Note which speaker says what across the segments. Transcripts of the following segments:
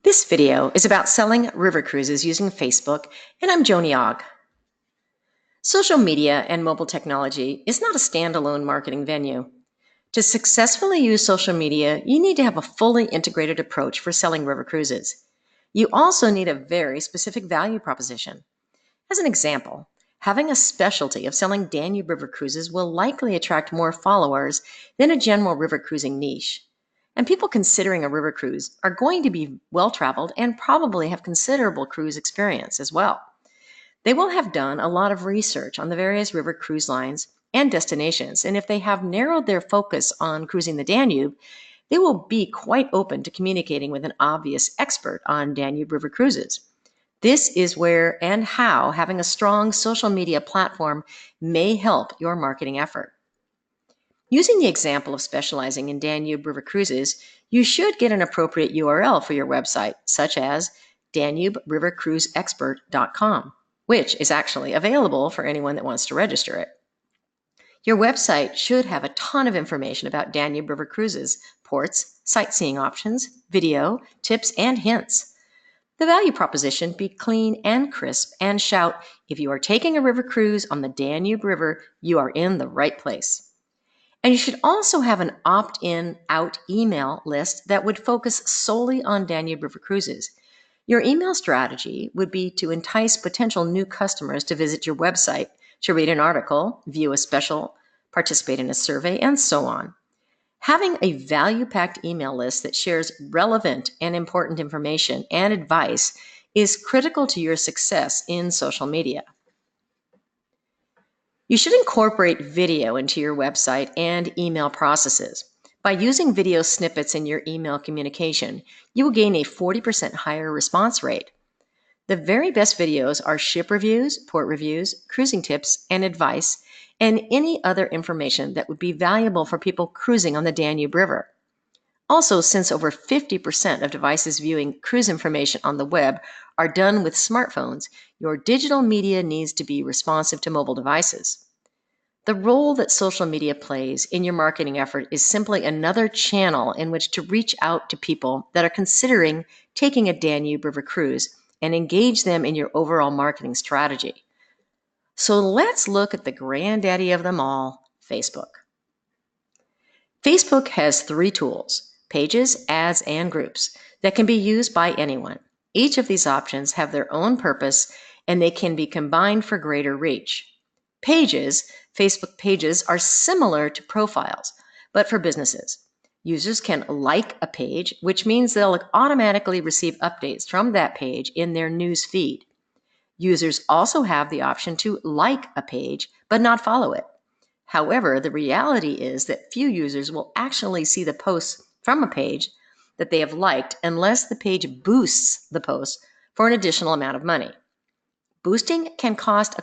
Speaker 1: This video is about selling river cruises using Facebook, and I'm Joni Ogg. Social media and mobile technology is not a standalone marketing venue. To successfully use social media, you need to have a fully integrated approach for selling river cruises. You also need a very specific value proposition. As an example, having a specialty of selling Danube River cruises will likely attract more followers than a general river cruising niche. And people considering a river cruise are going to be well-traveled and probably have considerable cruise experience as well. They will have done a lot of research on the various river cruise lines and destinations, and if they have narrowed their focus on cruising the Danube, they will be quite open to communicating with an obvious expert on Danube River cruises. This is where and how having a strong social media platform may help your marketing effort. Using the example of specializing in Danube River cruises, you should get an appropriate URL for your website, such as DanubeRiverCruiseExpert.com, which is actually available for anyone that wants to register it. Your website should have a ton of information about Danube River cruises, ports, sightseeing options, video, tips, and hints. The value proposition be clean and crisp and shout, if you are taking a river cruise on the Danube River, you are in the right place. And you should also have an opt-in out email list that would focus solely on Danube River cruises. Your email strategy would be to entice potential new customers to visit your website, to read an article, view a special, participate in a survey, and so on. Having a value-packed email list that shares relevant and important information and advice is critical to your success in social media. You should incorporate video into your website and email processes. By using video snippets in your email communication, you will gain a 40% higher response rate. The very best videos are ship reviews, port reviews, cruising tips and advice, and any other information that would be valuable for people cruising on the Danube River. Also, since over 50% of devices viewing cruise information on the web are done with smartphones, your digital media needs to be responsive to mobile devices. The role that social media plays in your marketing effort is simply another channel in which to reach out to people that are considering taking a Danube River cruise and engage them in your overall marketing strategy. So let's look at the granddaddy of them all, Facebook. Facebook has 3 tools: pages, ads, and groups that can be used by anyone. Each of these options have their own purpose and they can be combined for greater reach. Facebook pages are similar to profiles, but for businesses. Users can like a page, which means they'll automatically receive updates from that page in their news feed. Users also have the option to like a page, but not follow it. However, the reality is that few users will actually see the posts from a page that they have liked unless the page boosts the post for an additional amount of money. Boosting can cost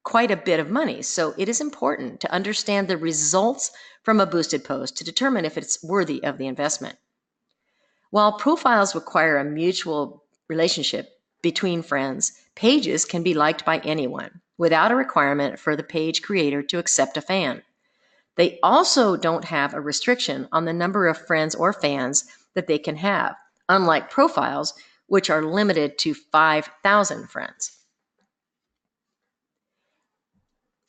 Speaker 1: quite a bit of money, so it is important to understand the results from a boosted post to determine if it's worthy of the investment. While profiles require a mutual relationship between friends, pages can be liked by anyone without a requirement for the page creator to accept a fan. They also don't have a restriction on the number of friends or fans that they can have, unlike profiles, which are limited to 5,000 friends.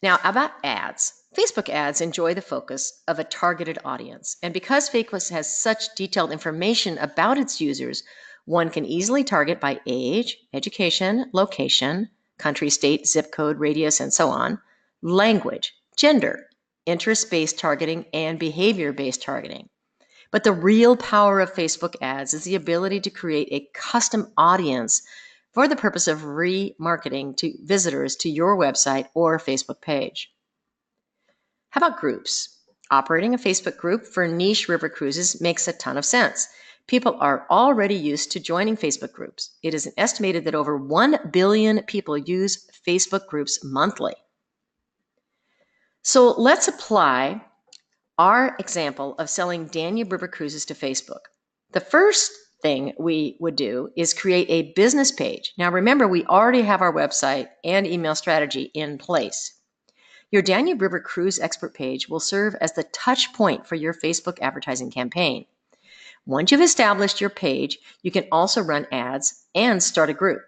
Speaker 1: Now, about ads. Facebook ads enjoy the focus of a targeted audience, and because Facebook has such detailed information about its users, one can easily target by age, education, location, country, state, zip code, radius, and so on, language, gender, interest-based targeting, and behavior-based targeting. But the real power of Facebook ads is the ability to create a custom audience for the purpose of remarketing to visitors to your website or Facebook page. How about groups? Operating a Facebook group for niche river cruises makes a ton of sense. People are already used to joining Facebook groups. It is estimated that over 1 billion people use Facebook groups monthly. So let's apply our example of selling Danube River cruises to Facebook. The first thing we would do is create a business page. Now remember, we already have our website and email strategy in place. Your Danube River Cruise Expert page will serve as the touch point for your Facebook advertising campaign. Once you've established your page, you can also run ads and start a group.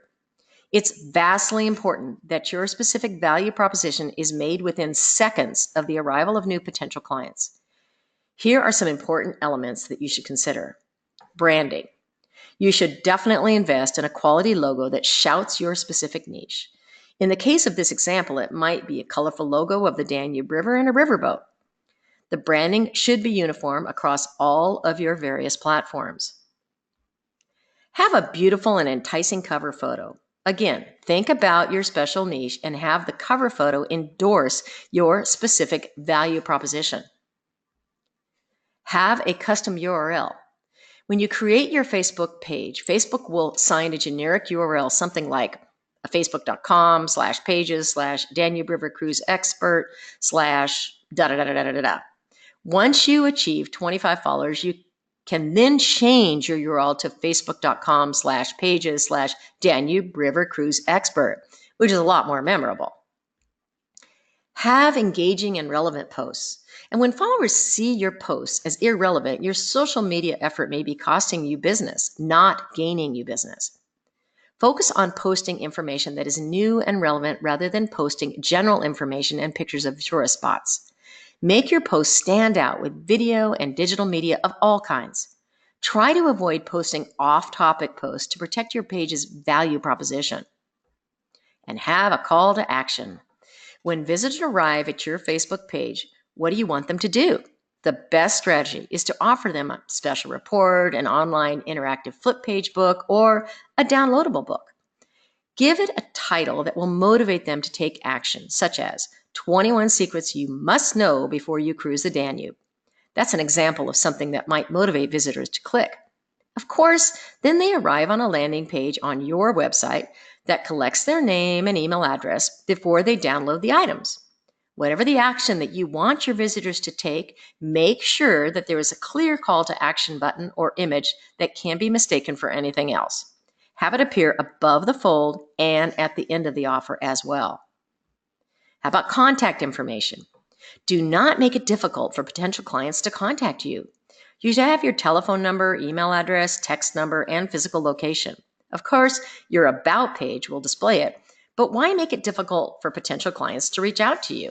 Speaker 1: It's vastly important that your specific value proposition is made within seconds of the arrival of new potential clients. Here are some important elements that you should consider. Branding. You should definitely invest in a quality logo that shouts your specific niche. In the case of this example, it might be a colorful logo of the Danube River and a riverboat. The branding should be uniform across all of your various platforms. Have a beautiful and enticing cover photo. Again, think about your special niche and have the cover photo endorse your specific value proposition. Have a custom URL. When you create your Facebook page, Facebook will assign a generic URL, something like facebook.com/pages/Danube River Cruise Expert /da-da-da-da-da-da-da. Once you achieve 25 followers, you can then change your URL to facebook.com/pages/Danube River Cruise Expert, which is a lot more memorable. Have engaging and relevant posts. And when followers see your posts as irrelevant, your social media effort may be costing you business, not gaining you business. Focus on posting information that is new and relevant rather than posting general information and pictures of tourist spots. Make your posts stand out with video and digital media of all kinds. Try to avoid posting off-topic posts to protect your page's value proposition. And have a call to action. When visitors arrive at your Facebook page, what do you want them to do? The best strategy is to offer them a special report, an online interactive flip page book, or a downloadable book. Give it a title that will motivate them to take action, such as 21 Secrets You Must Know Before You Cruise the Danube. That's an example of something that might motivate visitors to click. Of course, then they arrive on a landing page on your website that collects their name and email address before they download the items. Whatever the action that you want your visitors to take, make sure that there is a clear call to action button or image that can't be mistaken for anything else. Have it appear above the fold and at the end of the offer as well. How about contact information? Do not make it difficult for potential clients to contact you. You should have your telephone number, email address, text number, and physical location. Of course, your About page will display it, but why make it difficult for potential clients to reach out to you?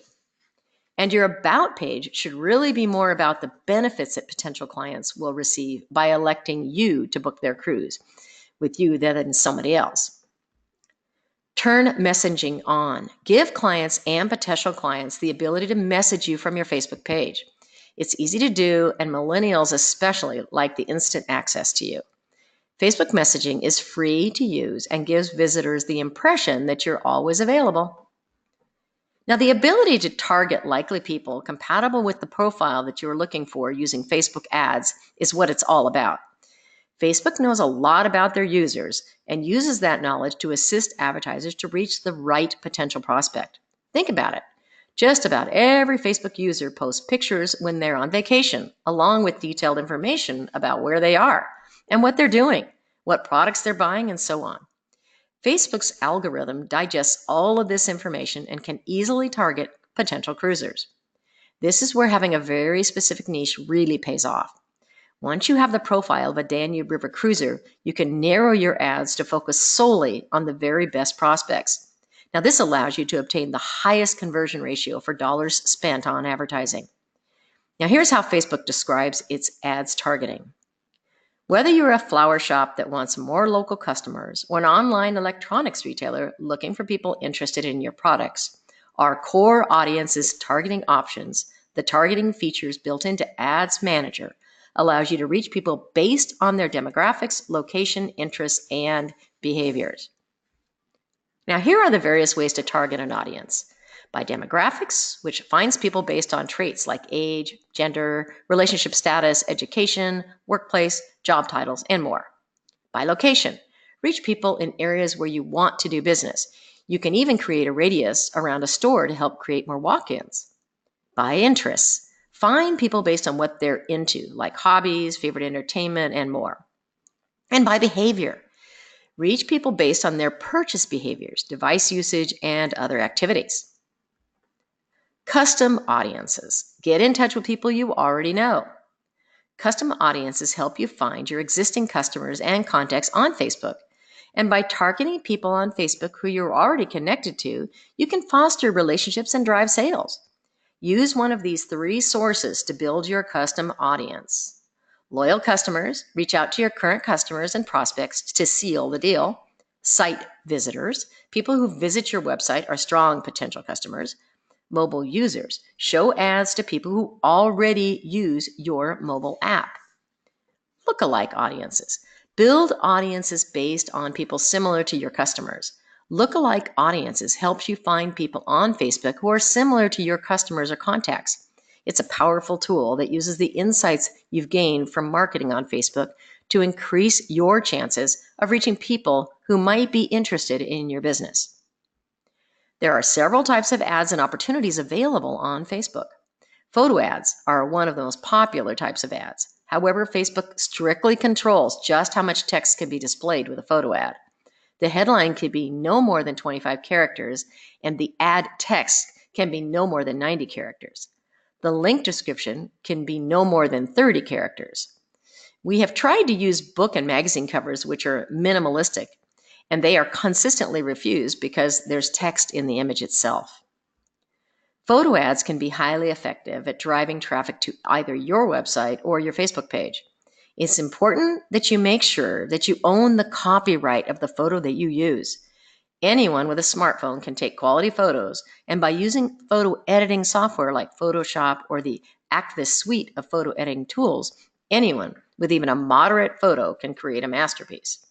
Speaker 1: And your About page should really be more about the benefits that potential clients will receive by electing you to book their cruise with you than somebody else. Turn messaging on. Give clients and potential clients the ability to message you from your Facebook page. It's easy to do, and millennials especially like the instant access to you. Facebook messaging is free to use and gives visitors the impression that you're always available. Now, the ability to target likely people compatible with the profile that you're looking for using Facebook ads is what it's all about. Facebook knows a lot about their users and uses that knowledge to assist advertisers to reach the right potential prospect. Think about it. Just about every Facebook user posts pictures when they're on vacation, along with detailed information about where they are and what they're doing, what products they're buying, and so on. Facebook's algorithm digests all of this information and can easily target potential cruisers. This is where having a very specific niche really pays off. Once you have the profile of a Danube River cruiser, you can narrow your ads to focus solely on the very best prospects. Now, this allows you to obtain the highest conversion ratio for dollars spent on advertising. Now, here's how Facebook describes its ads targeting. Whether you're a flower shop that wants more local customers or an online electronics retailer looking for people interested in your products, our core audience's targeting options, the targeting features built into Ads Manager, allows you to reach people based on their demographics, location, interests, and behaviors. Now, here are the various ways to target an audience. By demographics, which finds people based on traits like age, gender, relationship status, education, workplace, job titles, and more. By location, reach people in areas where you want to do business. You can even create a radius around a store to help create more walk-ins. By interests, find people based on what they're into, like hobbies, favorite entertainment, and more. And by behavior, reach people based on their purchase behaviors, device usage, and other activities. Custom audiences. Get in touch with people you already know. Custom audiences help you find your existing customers and contacts on Facebook. And by targeting people on Facebook who you're already connected to, you can foster relationships and drive sales. Use one of these 3 sources to build your custom audience. Loyal customers, reach out to your current customers and prospects to seal the deal. Site visitors, people who visit your website are strong potential customers. Mobile users, show ads to people who already use your mobile app. Lookalike audiences, build audiences based on people similar to your customers. Lookalike audiences helps you find people on Facebook who are similar to your customers or contacts. It's a powerful tool that uses the insights you've gained from marketing on Facebook to increase your chances of reaching people who might be interested in your business. There are several types of ads and opportunities available on Facebook. Photo ads are one of the most popular types of ads. However, Facebook strictly controls just how much text can be displayed with a photo ad. The headline can be no more than 25 characters, and the ad text can be no more than 90 characters. The link description can be no more than 30 characters. We have tried to use book and magazine covers which are minimalistic, and they are consistently refused because there's text in the image itself. Photo ads can be highly effective at driving traffic to either your website or your Facebook page. It's important that you make sure that you own the copyright of the photo that you use. Anyone with a smartphone can take quality photos, and by using photo editing software like Photoshop or the Activist suite of photo editing tools, anyone with even a moderate photo can create a masterpiece.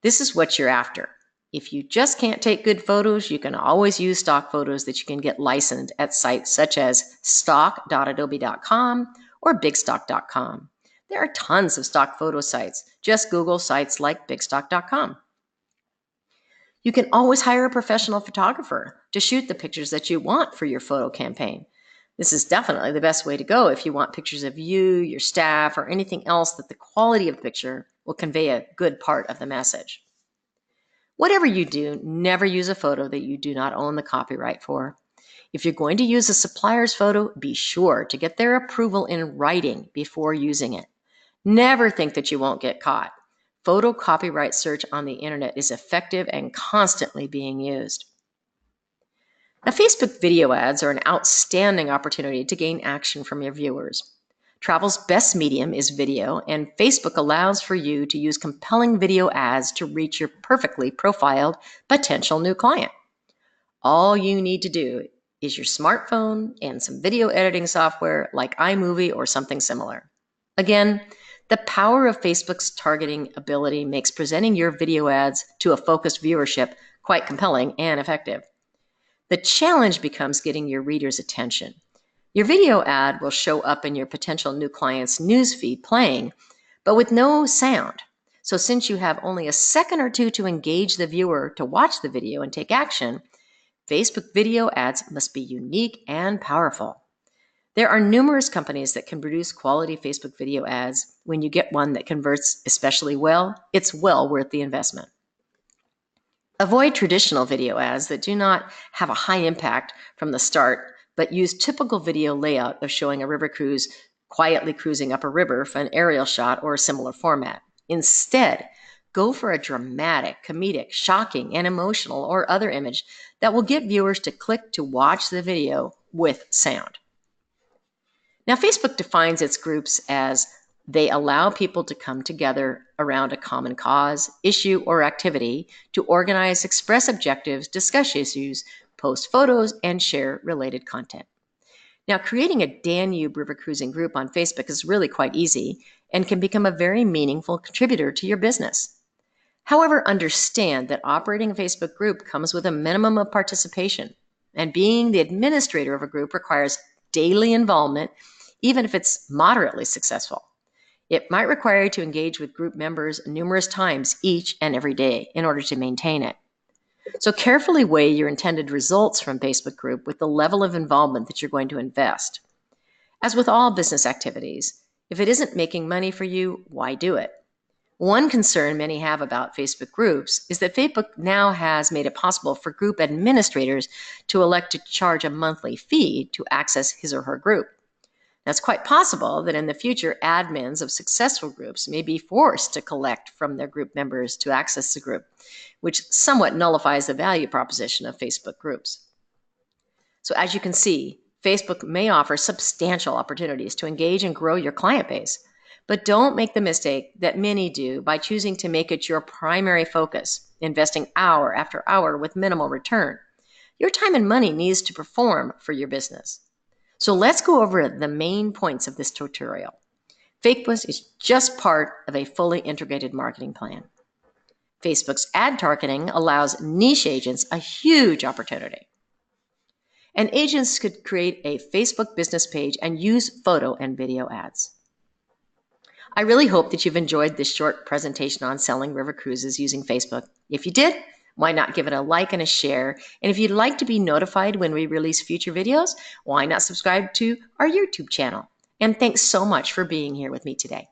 Speaker 1: This is what you're after. If you just can't take good photos, you can always use stock photos that you can get licensed at sites such as stock.adobe.com or bigstock.com. There are tons of stock photo sites. Just Google sites like bigstock.com. You can always hire a professional photographer to shoot the pictures that you want for your photo campaign. This is definitely the best way to go if you want pictures of you, your staff, or anything else that the quality of the picture will convey a good part of the message. Whatever you do, never use a photo that you do not own the copyright for. If you're going to use a supplier's photo, be sure to get their approval in writing before using it. Never think that you won't get caught. Photo copyright search on the internet is effective and constantly being used. Now, Facebook video ads are an outstanding opportunity to gain action from your viewers. Travel's best medium is video, and Facebook allows for you to use compelling video ads to reach your perfectly profiled potential new client. All you need to do is your smartphone and some video editing software like iMovie or something similar. Again, the power of Facebook's targeting ability makes presenting your video ads to a focused viewership quite compelling and effective. The challenge becomes getting your readers' attention. Your video ad will show up in your potential new client's newsfeed playing, but with no sound. So since you have only a second or two to engage the viewer to watch the video and take action, Facebook video ads must be unique and powerful. There are numerous companies that can produce quality Facebook video ads. When you get one that converts especially well, it's well worth the investment. Avoid traditional video ads that do not have a high impact from the start, but use typical video layout of showing a river cruise quietly cruising up a river for an aerial shot or a similar format. Instead, go for a dramatic, comedic, shocking, and emotional or other image that will get viewers to click to watch the video with sound. Now, Facebook defines its groups as they allow people to come together around a common cause, issue, or activity to organize, express objectives, discuss issues, post photos, and share related content. Now, creating a Danube river cruising group on Facebook is really quite easy and can become a very meaningful contributor to your business. However, understand that operating a Facebook group comes with a minimum of participation, and being the administrator of a group requires daily involvement, even if it's moderately successful. It might require you to engage with group members numerous times each and every day in order to maintain it. So carefully weigh your intended results from Facebook group with the level of involvement that you're going to invest. As with all business activities, if it isn't making money for you, why do it? One concern many have about Facebook groups is that Facebook now has made it possible for group administrators to elect to charge a monthly fee to access his or her group. Now, it's quite possible that in the future, admins of successful groups may be forced to collect from their group members to access the group, which somewhat nullifies the value proposition of Facebook groups. So as you can see, Facebook may offer substantial opportunities to engage and grow your client base, but don't make the mistake that many do by choosing to make it your primary focus, investing hour after hour with minimal return. Your time and money needs to perform for your business. So let's go over the main points of this tutorial. Facebook is just part of a fully integrated marketing plan. Facebook's ad targeting allows niche agents a huge opportunity. And agents could create a Facebook business page and use photo and video ads. I really hope that you've enjoyed this short presentation on selling river cruises using Facebook. If you did, why not give it a like and a share? And if you'd like to be notified when we release future videos, why not subscribe to our YouTube channel? And thanks so much for being here with me today.